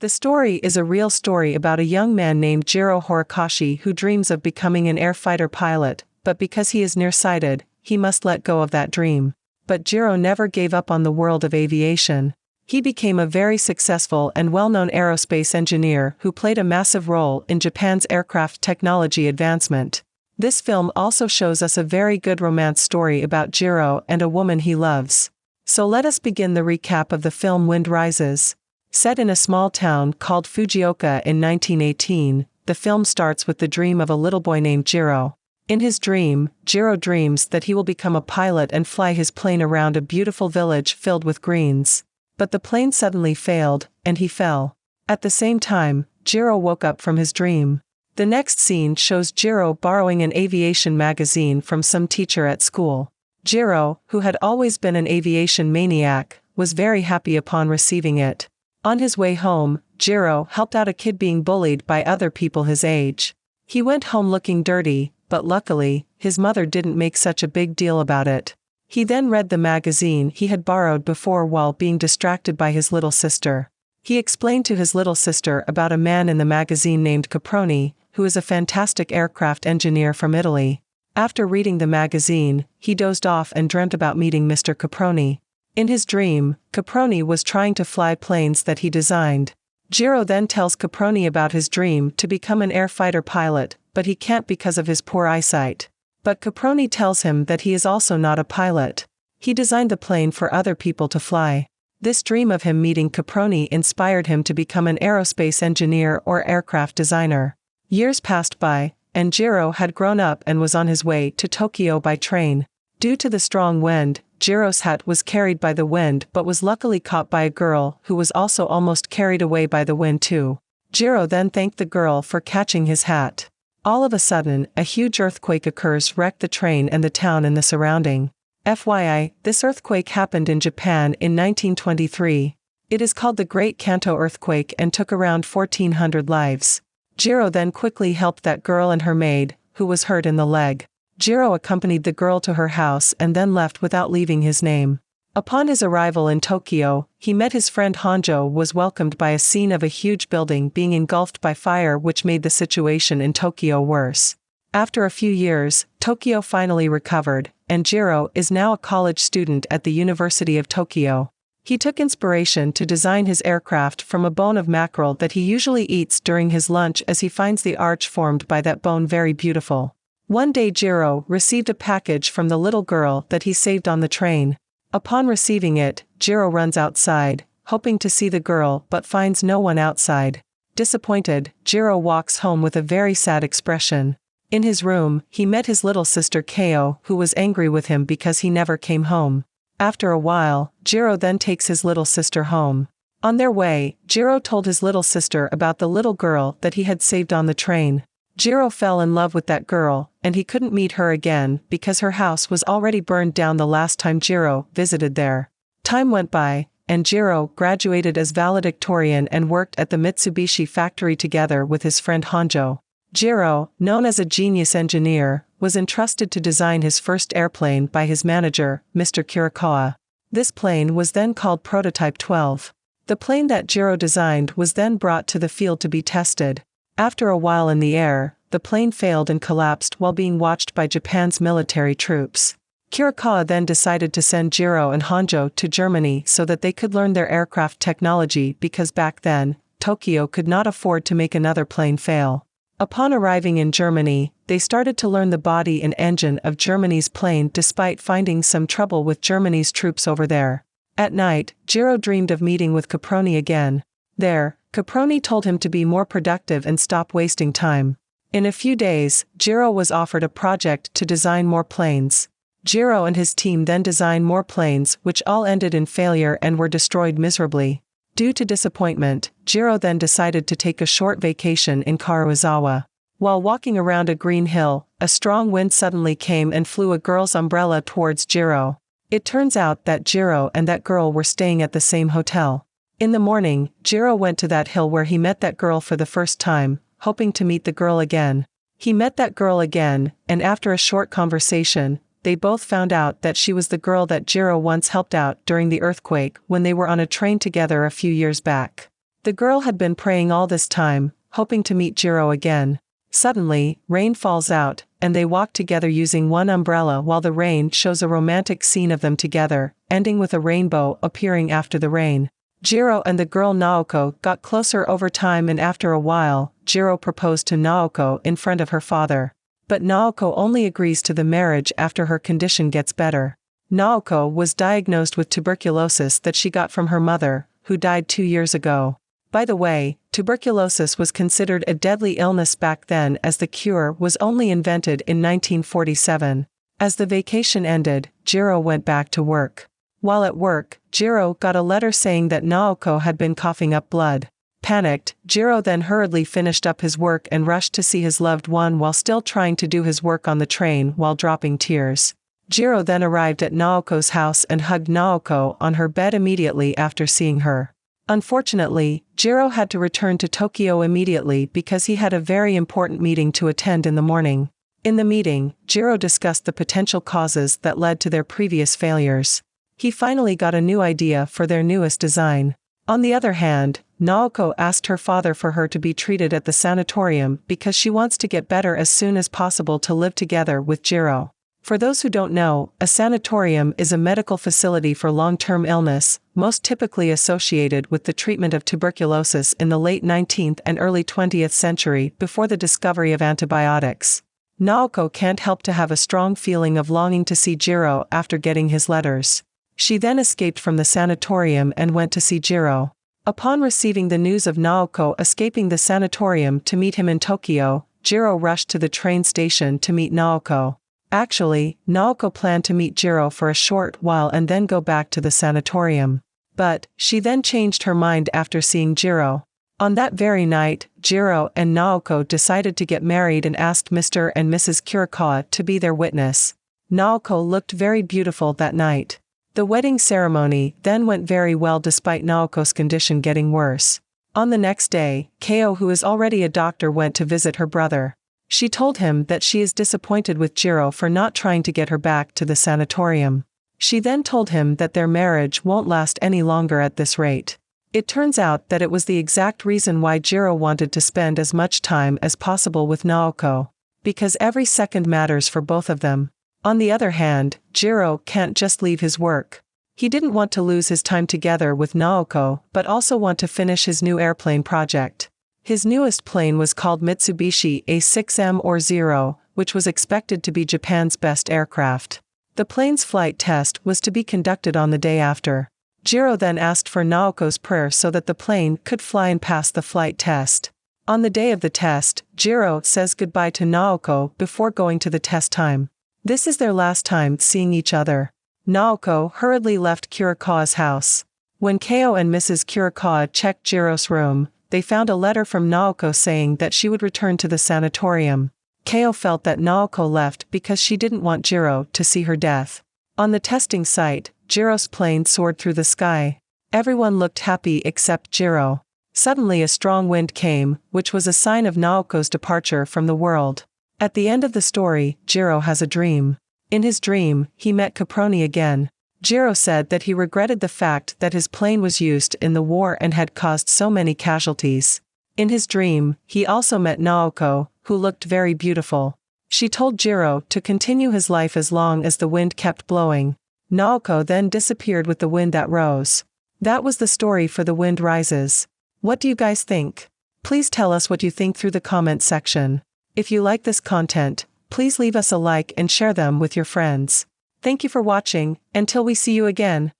The story is a real story about a young man named Jiro Horikoshi who dreams of becoming an air fighter pilot, but because he is nearsighted, he must let go of that dream. But Jiro never gave up on the world of aviation. He became a very successful and well-known aerospace engineer who played a massive role in Japan's aircraft technology advancement. This film also shows us a very good romance story about Jiro and a woman he loves. So let us begin the recap of the film Wind Rises. Set in a small town called Fujioka in 1918, the film starts with the dream of a little boy named Jiro. In his dream, Jiro dreams that he will become a pilot and fly his plane around a beautiful village filled with greens. But the plane suddenly failed, and he fell. At the same time, Jiro woke up from his dream. The next scene shows Jiro borrowing an aviation magazine from some teacher at school. Jiro, who had always been an aviation maniac, was very happy upon receiving it. On his way home, Jiro helped out a kid being bullied by other people his age. He went home looking dirty, but luckily, his mother didn't make such a big deal about it. He then read the magazine he had borrowed before while being distracted by his little sister. He explained to his little sister about a man in the magazine named Caproni, who is a fantastic aircraft engineer from Italy. After reading the magazine, he dozed off and dreamt about meeting Mr. Caproni. In his dream, Caproni was trying to fly planes that he designed. Jiro then tells Caproni about his dream to become an air fighter pilot, but he can't because of his poor eyesight. But Caproni tells him that he is also not a pilot. He designed the plane for other people to fly. This dream of him meeting Caproni inspired him to become an aerospace engineer or aircraft designer. Years passed by, and Jiro had grown up and was on his way to Tokyo by train. Due to the strong wind, Jiro's hat was carried by the wind but was luckily caught by a girl who was also almost carried away by the wind too. Jiro then thanked the girl for catching his hat. All of a sudden, a huge earthquake occurs, wrecked the train and the town and the surrounding. FYI, this earthquake happened in Japan in 1923. It is called the Great Kanto Earthquake and took around 1,400 lives. Jiro then quickly helped that girl and her maid, who was hurt in the leg. Jiro accompanied the girl to her house and then left without leaving his name. Upon his arrival in Tokyo, he met his friend Honjo was welcomed by a scene of a huge building being engulfed by fire, which made the situation in Tokyo worse. After a few years, Tokyo finally recovered, and Jiro is now a college student at the University of Tokyo. He took inspiration to design his aircraft from a bone of mackerel that he usually eats during his lunch, as he finds the arch formed by that bone very beautiful. One day Jiro received a package from the little girl that he saved on the train. Upon receiving it, Jiro runs outside, hoping to see the girl but finds no one outside. Disappointed, Jiro walks home with a very sad expression. In his room, he met his little sister Kao, who was angry with him because he never came home. After a while, Jiro then takes his little sister home. On their way, Jiro told his little sister about the little girl that he had saved on the train. Jiro fell in love with that girl, and he couldn't meet her again because her house was already burned down the last time Jiro visited there. Time went by, and Jiro graduated as valedictorian and worked at the Mitsubishi factory together with his friend Honjo. Jiro, known as a genius engineer, was entrusted to design his first airplane by his manager, Mr. Kirikawa. This plane was then called Prototype 12. The plane that Jiro designed was then brought to the field to be tested. After a while in the air, the plane failed and collapsed while being watched by Japan's military troops. Kirikawa then decided to send Jiro and Honjo to Germany so that they could learn their aircraft technology, because back then, Tokyo could not afford to make another plane fail. Upon arriving in Germany, they started to learn the body and engine of Germany's plane despite finding some trouble with Germany's troops over there. At night, Jiro dreamed of meeting with Caproni again. There, Caproni told him to be more productive and stop wasting time. In a few days, Jiro was offered a project to design more planes. Jiro and his team then designed more planes, which all ended in failure and were destroyed miserably. Due to disappointment, Jiro then decided to take a short vacation in Karuizawa. While walking around a green hill, a strong wind suddenly came and flew a girl's umbrella towards Jiro. It turns out that Jiro and that girl were staying at the same hotel. In the morning, Jiro went to that hill where he met that girl for the first time, hoping to meet the girl again. He met that girl again, and after a short conversation, they both found out that she was the girl that Jiro once helped out during the earthquake when they were on a train together a few years back. The girl had been praying all this time, hoping to meet Jiro again. Suddenly, rain falls out, and they walk together using one umbrella while the rain shows a romantic scene of them together, ending with a rainbow appearing after the rain. Jiro and the girl Naoko got closer over time, and after a while, Jiro proposed to Naoko in front of her father. But Naoko only agrees to the marriage after her condition gets better. Naoko was diagnosed with tuberculosis that she got from her mother, who died 2 years ago. By the way, tuberculosis was considered a deadly illness back then, as the cure was only invented in 1947. As the vacation ended, Jiro went back to work. While at work, Jiro got a letter saying that Naoko had been coughing up blood. Panicked, Jiro then hurriedly finished up his work and rushed to see his loved one while still trying to do his work on the train while dropping tears. Jiro then arrived at Naoko's house and hugged Naoko on her bed immediately after seeing her. Unfortunately, Jiro had to return to Tokyo immediately because he had a very important meeting to attend in the morning. In the meeting, Jiro discussed the potential causes that led to their previous failures. He finally got a new idea for their newest design. On the other hand, Naoko asked her father for her to be treated at the sanatorium because she wants to get better as soon as possible to live together with Jiro. For those who don't know, a sanatorium is a medical facility for long-term illness, most typically associated with the treatment of tuberculosis in the late 19th and early 20th century before the discovery of antibiotics. Naoko can't help to have a strong feeling of longing to see Jiro after getting his letters. She then escaped from the sanatorium and went to see Jiro. Upon receiving the news of Naoko escaping the sanatorium to meet him in Tokyo, Jiro rushed to the train station to meet Naoko. Actually, Naoko planned to meet Jiro for a short while and then go back to the sanatorium. But, she then changed her mind after seeing Jiro. On that very night, Jiro and Naoko decided to get married and asked Mr. and Mrs. Kurikawa to be their witness. Naoko looked very beautiful that night. The wedding ceremony then went very well despite Naoko's condition getting worse. On the next day, Keo, who is already a doctor, went to visit her brother. She told him that she is disappointed with Jiro for not trying to get her back to the sanatorium. She then told him that their marriage won't last any longer at this rate. It turns out that it was the exact reason why Jiro wanted to spend as much time as possible with Naoko. Because every second matters for both of them. On the other hand, Jiro can't just leave his work. He didn't want to lose his time together with Naoko, but also want to finish his new airplane project. His newest plane was called Mitsubishi A6M or Zero, which was expected to be Japan's best aircraft. The plane's flight test was to be conducted on the day after. Jiro then asked for Naoko's prayer so that the plane could fly and pass the flight test. On the day of the test, Jiro says goodbye to Naoko before going to the test time. This is their last time seeing each other. Naoko hurriedly left Kurikawa's house. When Keo and Mrs. Kurikawa checked Jiro's room, they found a letter from Naoko saying that she would return to the sanatorium. Keo felt that Naoko left because she didn't want Jiro to see her death. On the testing site, Jiro's plane soared through the sky. Everyone looked happy except Jiro. Suddenly a strong wind came, which was a sign of Naoko's departure from the world. At the end of the story, Jiro has a dream. In his dream, he met Caproni again. Jiro said that he regretted the fact that his plane was used in the war and had caused so many casualties. In his dream, he also met Naoko, who looked very beautiful. She told Jiro to continue his life as long as the wind kept blowing. Naoko then disappeared with the wind that rose. That was the story for The Wind Rises. What do you guys think? Please tell us what you think through the comment section. If you like this content, please leave us a like and share them with your friends. Thank you for watching, until we see you again.